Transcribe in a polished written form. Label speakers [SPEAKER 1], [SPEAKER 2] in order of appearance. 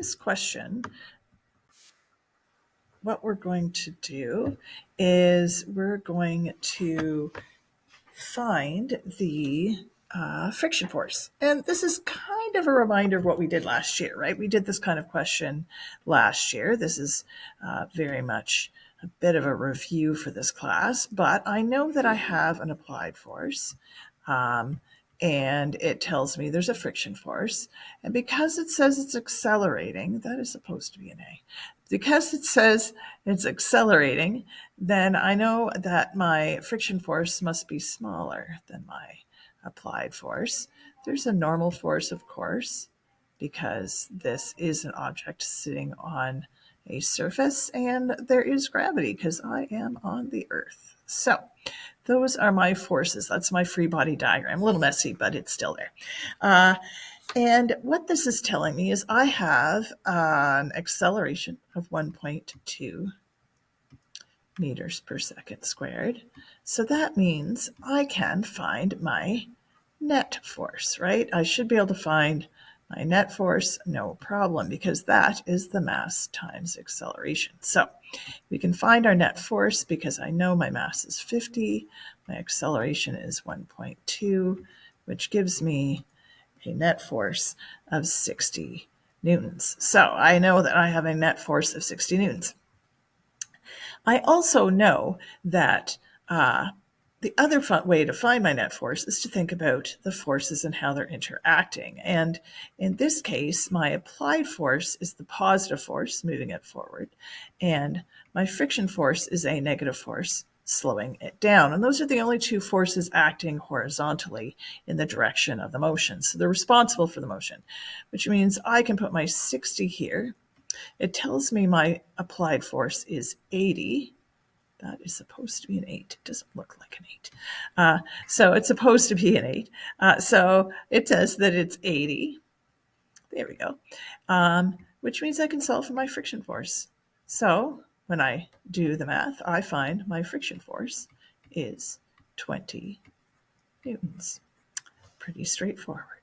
[SPEAKER 1] this question, what we're going to do is we're going to find the friction force. And this is kind of a reminder of what we did last year, right? We did this kind of question last year. This is very much a bit of a review for this class, but I know that I have an applied force. And it tells me there's a friction force. And because it says it's accelerating, that is supposed to be an A. Because it says it's accelerating, then I know that my friction force must be smaller than my applied force. There's a normal force, of course, because this is an object sitting on a surface, and there is gravity because I am on the Earth. So those are my forces. That's my free body diagram. A little messy, but it's still there. And what this is telling me is I have an acceleration of 1.2 meters per second squared. So that means I can find my net force, right? I should be able to find my net force, no problem, because that is the mass times acceleration. So we can find our net force because I know my mass is 50, my acceleration is 1.2, which gives me a net force of 60 newtons. So I know that I have a net force of 60 newtons. I also know that the other way to find my net force is to think about the forces and how they're interacting. And in this case, my applied force is the positive force moving it forward, and my friction force is a negative force slowing it down. And those are the only two forces acting horizontally in the direction of the motion. So they're responsible for the motion, which means I can put my 60 here. It tells me my applied force is 80. That is supposed to be an 8. It doesn't look like an 8. So it's supposed to be an 8. So it says that it's 80. There we go. Which means I can solve for my friction force. So when I do the math, I find my friction force is 20 newtons. Pretty straightforward.